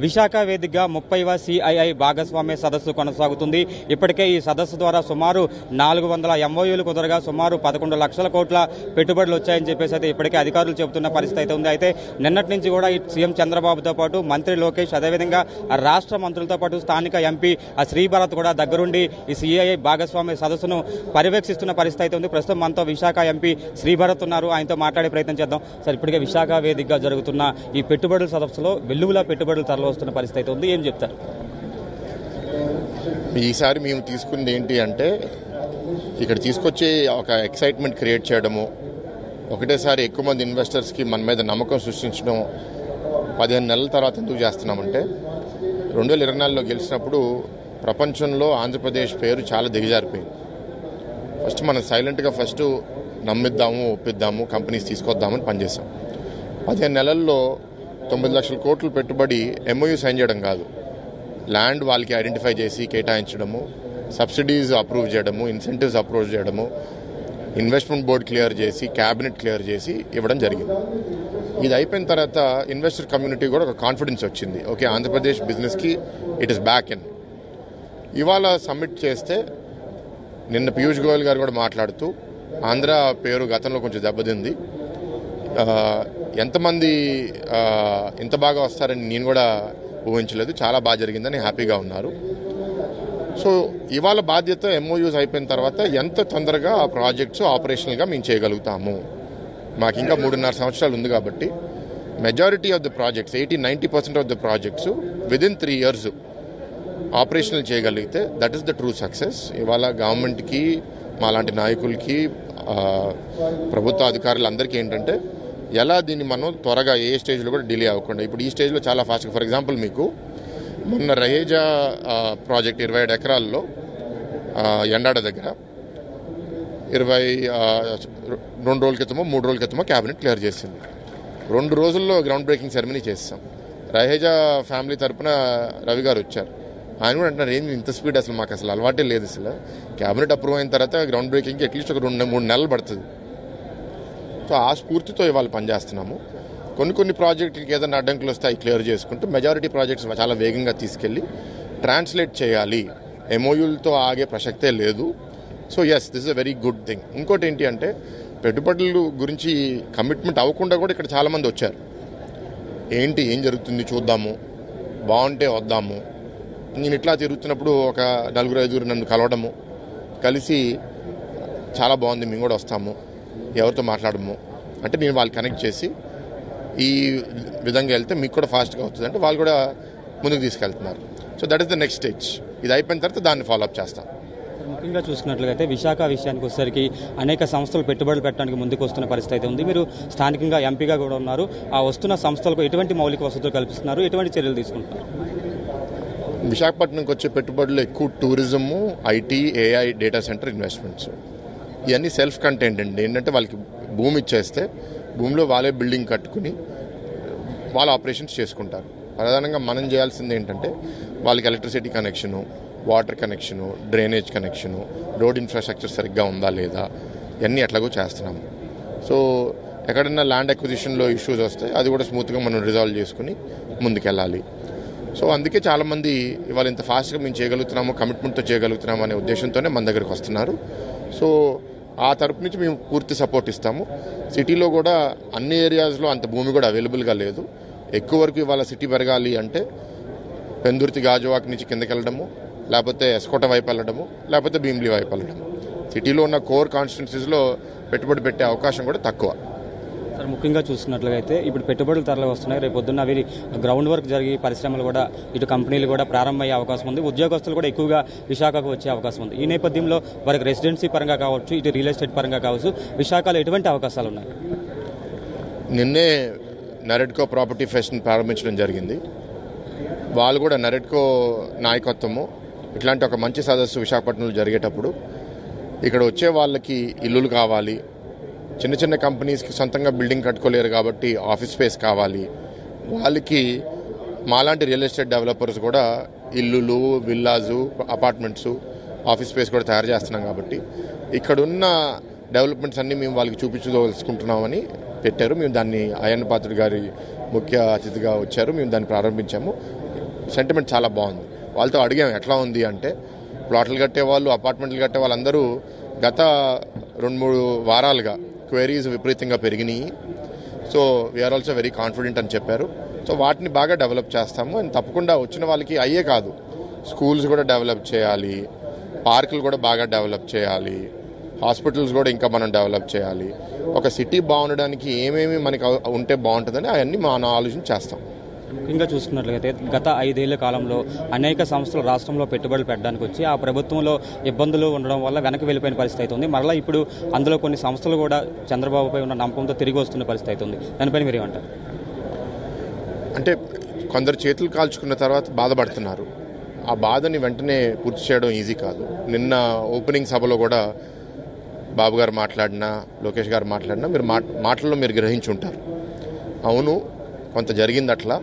విశాఖ వేదికగా 30వ సిఐఐ భాగస్వామ్య సదస్సు కొనసాగుతుంది. ఇప్పటికే ఈ సదస్సు ద్వారా సుమారు 400 MOUలు కుదరగా సుమారు 11 లక్షల కోట్ల పెట్టుబడులు వచ్చాయని చెప్పేసి అయితే ఇప్పటికే అధికారులు చెబుతున్న పరిస్థితి అయితే ఉంది. అయితే నిన్నటి నుంచి కూడా ఈ సీఎం చంద్రబాబుతో పాటు మంత్రి లోకేష్, అదేవిధంగా రాష్ట్ర మంత్రులతో పాటు స్థానిక ఎంపీ శ్రీభరత్ కూడా దగ్గరుండి ఈ సిఐఐ భాగస్వామ్య సదస్సును పర్యవేక్షిస్తున్న పరిస్థితి అయితే ఉంది. ప్రస్తుతం మనతో విశాఖ ఎంపీ శ్రీభరత్ ఉన్నారు. ఆయనతో మాట్లాడే ప్రయత్నం చేద్దాం. సార్, ఇప్పటికే విశాఖ వేదికగా జరుగుతున్న ఈ పెట్టుబడుల సదస్సులో వెల్లువల పెట్టుబడులు తరలివస్తున్న పరిస్థితి అయితే ఉంది. ఏం చెప్తారు? ఈసారి మేము తీసుకుంది ఏంటి అంటే ఇక్కడ తీసుకొచ్చి ఒక ఎక్సైట్మెంట్ క్రియేట్ చేయడము, ఒకటేసారి ఎక్కువ మంది ఇన్వెస్టర్స్కి మన మీద నమ్మకం సృష్టించడం 15 నెలల తర్వాత ఎందుకు చేస్తున్నామంటే 2024లో గెలిచినప్పుడు ప్రపంచంలో ఆంధ్రప్రదేశ్ పేరు చాలా దిగజారిపోయింది. ఫస్ట్ మనం సైలెంట్గా నమ్మిద్దాము, ఒప్పిద్దాము, కంపెనీస్ తీసుకొద్దామని పనిచేసాం. 15 నెలల్లో 9 లక్షల కోట్లు పెట్టుబడి MOU సైన్ చేయడం కాదు, ల్యాండ్ వాళ్ళకి ఐడెంటిఫై చేసి కేటాయించడము, సబ్సిడీస్ అప్రూవ్ చేయడము, ఇన్సెంటివ్స్ అప్రూవ్ చేయడము, ఇన్వెస్ట్మెంట్ బోర్డు క్లియర్ చేసి, క్యాబినెట్ క్లియర్ చేసి ఇవ్వడం జరిగింది. ఇది అయిపోయిన తర్వాత ఇన్వెస్టర్ కమ్యూనిటీ కూడా ఒక కాన్ఫిడెన్స్ వచ్చింది. ఓకే, ఆంధ్రప్రదేశ్ బిజినెస్కి ఇట్ ఇస్ బ్యాక్ ఇన్. ఇవాళ సబ్మిట్ చేస్తే నిన్న పీయూష్ గోయల్ గారు కూడా మాట్లాడుతూ ఆంధ్ర పేరు గతంలో కొంచెం దెబ్బతింది, ఎంతమంది ఇంత బాగా వస్తారని నేను కూడా ఊహించలేదు, చాలా బాగా జరిగిందని హ్యాపీగా ఉన్నారు. సో ఇవాళ బాధ్యత MOUs అయిపోయిన తర్వాత ఎంత తొందరగా ఆ ప్రాజెక్ట్స్ ఆపరేషనల్గా మేము చేయగలుగుతాము. మాకు ఇంకా 3.5 సంవత్సరాలు ఉంది కాబట్టి majority of the projects 80-90% of the projects within 3 years operational చేయగలిగితే that is the true success. ఇవాళ గవర్నమెంట్కి, మాలాంటి నాయకులకి, ప్రభుత్వ అధికారులందరికీ ఏంటంటే ఎలా దీన్ని మనం త్వరగా ఏ స్టేజ్లో కూడా డిలే అవ్వకుండా, ఇప్పుడు ఈ స్టేజ్లో చాలా ఫాస్ట్గా, ఫర్ ఎగ్జాంపుల్ మీకు మొన్న రహేజా ప్రాజెక్ట్ 27 ఎకరాల్లో ఎండాడ దగ్గర 2 రోజుల క్రితమో 3 రోజుల క్రితమో క్యాబినెట్ క్లియర్ చేసింది. 2 రోజుల్లో గ్రౌండ్ బ్రేకింగ్ సెరమనీ చేస్తాం. రహేజా ఫ్యామిలీ తరఫున రవి గారు వచ్చారు. ఆయన కూడా అంటున్నారు, ఏంది ఇంత స్పీడ్, అసలు మాకు అసలు అలవాటే లేదు. అసలు క్యాబినెట్ అప్రూవ్ అయిన తర్వాత గ్రౌండ్ బ్రేకింగ్కి అట్లీస్ట్ ఒక 2-3 నెలలు పడుతుంది. సో ఆ స్ఫూర్తితో ఇవాళ పనిచేస్తున్నాము. కొన్ని ప్రాజెక్టులకి ఏదైనా అడ్డంకులు వస్తే అవి క్లియర్ చేసుకుంటూ మెజారిటీ ప్రాజెక్ట్స్ చాలా వేగంగా తీసుకెళ్లి ట్రాన్స్లేట్ చేయాలి. MOUలతో ఆగే ప్రసక్తే లేదు. So yes, this is a very good thing. ఇంకోటి ఏంటి అంటే పెట్టుబడుల గురించి కమిట్మెంట్ అవ్వకుండా కూడా ఇక్కడ చాలామంది వచ్చారు. ఏం జరుగుతుంది చూద్దాము, బాగుంటే వద్దాము. నేను ఇట్లా తిరుగుతున్నప్పుడు ఒక 4-5 నన్ను కలవడము, కలిసి చాలా బాగుంది, మేము కూడా వస్తాము, ఎవరితో మాట్లాడము అంటే నేను వాళ్ళు కనెక్ట్ చేసి ఈ విధంగా వెళ్తే మీకు కూడా ఫాస్ట్గా అవుతుంది అంటే వాళ్ళు కూడా ముందుకు తీసుకెళ్తున్నారు. So that is the next stage. ఇది అయిపోయిన తర్వాత దాన్ని ఫాలోఅప్ చేస్తాం. ముఖ్యంగా చూసుకున్నట్లయితే విశాఖ విషయానికి వచ్చేసరికి అనేక సంస్థలు పెట్టుబడులు పెట్టడానికి ముందుకు వస్తున్న పరిస్థితి అయితే ఉంది. మీరు స్థానికంగా ఎంపీగా కూడా ఉన్నారు. ఆ వస్తున్న సంస్థలకు ఎటువంటి మౌలిక వసతులు కల్పిస్తున్నారు, ఎటువంటి చర్యలు తీసుకుంటున్నారు? విశాఖపట్నంకి వచ్చే పెట్టుబడులు ఎక్కువ tourism, IT, AI, data centre investments. ఇవన్నీ సెల్ఫ్ కంటైన్డ్ అండి. ఏంటంటే వాళ్ళకి భూమి ఇచ్చేస్తే భూమిలో వాళ్ళే బిల్డింగ్ కట్టుకుని వాళ్ళ ఆపరేషన్స్ చేసుకుంటారు. ప్రధానంగా మనం చేయాల్సింది ఏంటంటే వాళ్ళకి electricity connection, water connection, drainage connection, road infrastructure సరిగ్గా ఉందా లేదా, ఇవన్నీ ఎట్లాగో చేస్తున్నాము. సో ఎక్కడన్నా ల్యాండ్ అక్విజిషన్లో ఇష్యూస్ వస్తే అది కూడా స్మూత్గా మనం రిజాల్వ్ చేసుకుని ముందుకెళ్ళాలి. సో అందుకే చాలామంది ఇవాళ ఇంత ఫాస్ట్గా మేము చేయగలుగుతున్నాము, కమిట్మెంట్తో చేయగలుగుతున్నాము అనే ఉద్దేశంతోనే మన దగ్గరికి వస్తున్నారు. సో ఆ తరపు నుంచి మేము పూర్తి సపోర్ట్ ఇస్తాము. సిటీలో కూడా అన్ని ఏరియాస్లో అంత భూమి కూడా అవైలబుల్గా లేదు. ఎక్కువ వరకు ఇవాళ సిటీ పెరగాలి అంటే పెందుర్తి, గాజువాక నుంచి కిందకి వెళ్ళడము, లేకపోతే ఎస్కోట వైపు వెళ్ళడము, లేకపోతే భీమిలి వైపు వెళ్ళడము. సిటీలో ఉన్న కోర్ కాన్స్టిట్యున్సీస్లో పెట్టుబడి పెట్టే అవకాశం కూడా తక్కువ. సార్, ముఖ్యంగా చూసుకున్నట్లయితే ఇప్పుడు పెట్టుబడులు తరలి వస్తున్నాయి. రేపు పొద్దున్న అవి గ్రౌండ్ వర్క్ జరిగి పరిశ్రమలు కూడా, ఇటు కంపెనీలు కూడా ప్రారంభమయ్యే అవకాశం ఉంది. ఉద్యోగస్తులు కూడా ఎక్కువగా విశాఖకు వచ్చే అవకాశం ఉంది. ఈ నేపథ్యంలో వారికి రెసిడెన్సీ పరంగా కావచ్చు, ఇటు రియల్ ఎస్టేట్ పరంగా కావచ్చు, విశాఖలో ఎటువంటి అవకాశాలు ఉన్నాయి? నిన్నే నరెడ్కో ప్రాపర్టీ ఫెస్ట్ని ప్రారంభించడం జరిగింది. వాళ్ళు కూడా నరెడ్కో నాయకత్వము ఇట్లాంటి ఒక మంచి సదస్సు విశాఖపట్నంలో జరిగేటప్పుడు ఇక్కడ వచ్చే వాళ్ళకి ఇల్లులు కావాలి, చిన్న చిన్న కంపెనీస్కి సొంతంగా బిల్డింగ్ కట్టుకోలేరు కాబట్టి ఆఫీస్ స్పేస్ కావాలి, వాళ్ళకి మాలాంటి రియల్ ఎస్టేట్ డెవలపర్స్ కూడా ఇల్లులు, విల్లాసు, అపార్ట్మెంట్స్, ఆఫీస్ స్పేస్ కూడా తయారు చేస్తున్నాం. కాబట్టి ఇక్కడున్న డెవలప్మెంట్స్ అన్నీ మేము వాళ్ళకి చూపించదలుచుకుంటున్నామని పెట్టారు. మేము దాన్ని అయ్యన్న పాత్రుడు గారి ముఖ్య అతిథిగా వచ్చారు. మేము దాన్ని ప్రారంభించాము. సెంటిమెంట్ చాలా బాగుంది. వాళ్ళతో అడిగాం ఎట్లా ఉంది అంటే, ప్లాట్లు కట్టేవాళ్ళు, అపార్ట్మెంట్లు కట్టే వాళ్ళందరూ గత 2-3 వారాలుగా క్వైరీస్ విపరీతంగా పెరిగినాయి. So we are also very confident అని చెప్పారు. సో వాటిని బాగా డెవలప్ చేస్తాము. అండ్ తప్పకుండా వచ్చిన వాళ్ళకి అయ్యే కాదు, స్కూల్స్ కూడా డెవలప్ చేయాలి, పార్కులు కూడా బాగా డెవలప్ చేయాలి, హాస్పిటల్స్ కూడా ఇంకా మనం డెవలప్ చేయాలి. ఒక సిటీ బాగుండడానికి ఏమేమి మనకి ఉంటే బాగుంటుందని అవన్నీ మనం ఆలోచన చేస్తాం. ముఖ్యంగా చూసుకున్నట్లయితే గత 5 ఏళ్ల కాలంలో అనేక సంస్థలు రాష్ట్రంలో పెట్టుబడులు పెట్టడానికి వచ్చి ఆ ప్రభుత్వంలో ఇబ్బందులు ఉండడం వల్ల వెనక్కి వెళ్ళిపోయిన పరిస్థితి అవుతుంది. మరలా ఇప్పుడు అందులో కొన్ని సంస్థలు కూడా చంద్రబాబుపై ఉన్న నమ్మకంతో తిరిగి వస్తున్న పరిస్థితి అవుతుంది. దానిపైన మీరు ఏమంటారు? అంటే కొందరు చేతులు కాల్చుకున్న తర్వాత బాధపడుతున్నారు. ఆ బాధని వెంటనే పూర్తి చేయడం ఈజీ కాదు. నిన్న ఓపెనింగ్ సభలో కూడా బాబు గారు మాట్లాడినా, లోకేష్ గారు మాట్లాడినా మీరు మాటల్లో మీరు గ్రహించి ఉంటారు. అవును, కొంత జరిగింది అట్లా,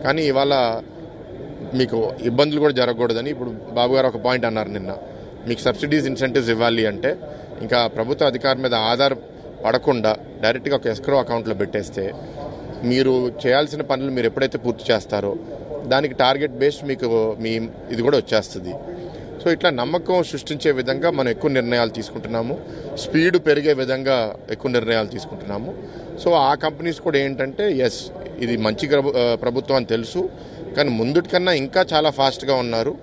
కానీ ఇవాళ మీకు ఇబ్బందులు కూడా జరగకూడదని ఇప్పుడు బాబు గారు ఒక పాయింట్ అన్నారు నిన్న. మీకు సబ్సిడీస్, ఇన్సెంటివ్స్ ఇవ్వాలి అంటే ఇంకా ప్రభుత్వ అధికారి మీద ఆధారపడకుండా డైరెక్ట్గా ఒక ఎస్క్రో అకౌంట్లో పెట్టేస్తే మీరు చేయాల్సిన పనులు మీరు ఎప్పుడైతే పూర్తి చేస్తారో దానికి టార్గెట్ బేస్డ్ మీకు మీ ఇది కూడా వచ్చేస్తుంది. సో ఇట్లా నమ్మకం సృష్టించే విధంగా మనం ఎక్కువ నిర్ణయాలు తీసుకుంటున్నాము, స్పీడ్ పెరిగే విధంగా ఎక్కువ నిర్ణయాలు తీసుకుంటున్నాము. సో ఆ కంపెనీస్ కూడా ఏంటంటే ఎస్ ఇది మంచి ప్రభుత్వం అని తెలుసు, కానీ ముందుకన్నా ఇంకా చాలా ఫాస్ట్గా ఉన్నారు.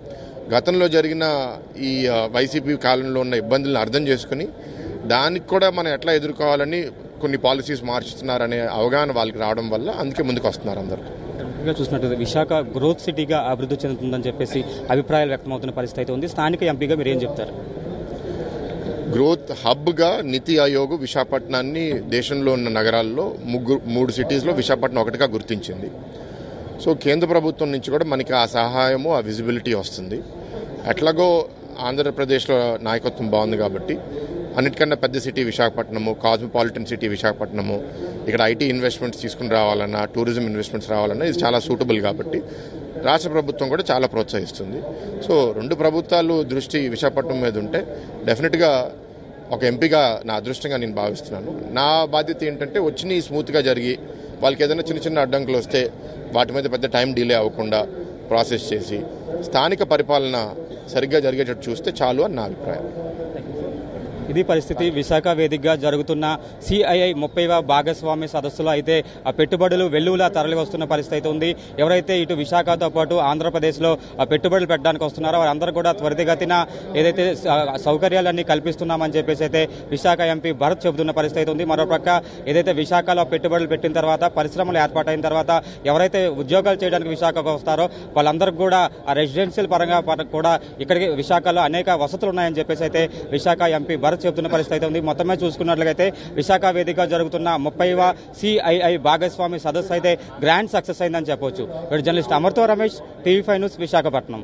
గతంలో జరిగిన ఈ వైసీపీ కాలంలో ఉన్న ఇబ్బందులను అర్థం చేసుకుని దానికి కూడా మనం ఎట్లా ఎదుర్కోవాలని కొన్ని పాలసీస్ మార్చుతున్నారనే అవగాహన వాళ్ళకి రావడం వల్ల అందుకే ముందుకు వస్తున్నారు అందరూ. చూసినట్టు విశాఖ గ్రోత్ సిటీగా అభివృద్ధి చెందుతుందని చెప్పేసి అభిప్రాయాలు వ్యక్తమవుతున్న పరిస్థితి అయితే ఉంది. స్థానిక ఎంపీగా మీరు ఏం చెప్తారు? గ్రోత్ హబ్గా నీతి ఆయోగ్ విశాఖపట్నాన్ని దేశంలో ఉన్న నగరాల్లో 3 సిటీస్లో విశాఖపట్నం ఒకటిగా గుర్తించింది. సో కేంద్ర ప్రభుత్వం నుంచి కూడా మనకి ఆ సహాయము, ఆ విజిబిలిటీ వస్తుంది. ఎట్లాగో ఆంధ్రప్రదేశ్లో నాయకత్వం బాగుంది కాబట్టి అన్నిటికన్నా పెద్ద city Visakhapatnam, cosmopolitan city Visakhapatnam, ఇక్కడ ఐటీ ఇన్వెస్ట్మెంట్స్ తీసుకుని రావాలన్నా, టూరిజం ఇన్వెస్ట్మెంట్స్ రావాలన్నా ఇది చాలా సూటబుల్ కాబట్టి రాష్ట్ర ప్రభుత్వం కూడా చాలా ప్రోత్సహిస్తుంది. సో 2 ప్రభుత్వాలు దృష్టి విశాఖపట్నం మీద ఉంటే డెఫినెట్గా ఒక ఎంపీగా నా అదృష్టంగా నేను భావిస్తున్నాను. నా బాధ్యత ఏంటంటే వచ్చినవి స్మూత్గా జరిగి వాళ్ళకి ఏదైనా చిన్న చిన్న అడ్డంకులు వస్తే వాటి మీద పెద్ద టైం డిలే అవ్వకుండా ప్రాసెస్ చేసి స్థానిక పరిపాలన సరిగ్గా జరిగేటట్టు చూస్తే చాలు అని నా అభిప్రాయం. ఇది పరిస్థితి. విశాఖ వేదికగా జరుగుతున్న సిఐఐ 30వ భాగస్వామ్య సదస్సులో అయితే ఆ పెట్టుబడులు వెల్లువలా తరలి వస్తున్న పరిస్థితి అయితే ఉంది. ఎవరైతే ఇటు విశాఖతో పాటు ఆంధ్రప్రదేశ్లో పెట్టుబడులు పెట్టడానికి వస్తున్నారో వారందరూ కూడా త్వరితగతిన ఏదైతే సౌకర్యాలన్నీ కల్పిస్తున్నామని చెప్పేసి అయితే విశాఖ ఎంపీ భరత్ చెబుతున్న పరిస్థితి అయితే ఉంది. మరోపక్క ఏదైతే విశాఖలో పెట్టుబడులు పెట్టిన తర్వాత, పరిశ్రమలు ఏర్పాటైన తర్వాత ఎవరైతే ఉద్యోగాలు చేయడానికి విశాఖకు వస్తారో వాళ్ళందరికీ కూడా ఆ రెసిడెన్షియల్ పరంగా కూడా ఇక్కడికి విశాఖలో అనేక వసతులు ఉన్నాయని చెప్పేసి అయితే విశాఖ ఎంపీ భరత్ చెబుతున్న పరిస్థితి అయితే ఉంది. మొత్తమే చూసుకున్నట్లయితే విశాఖ వేదికగా జరుగుతున్న 30వ సిఐఐ భాగస్వామి సదస్సు అయితే గ్రాండ్ సక్సెస్ అయిందని చెప్పొచ్చు. జర్నలిస్ట్ అమర్తో రమేష్, టీవీ5 న్యూస్, విశాఖపట్నం.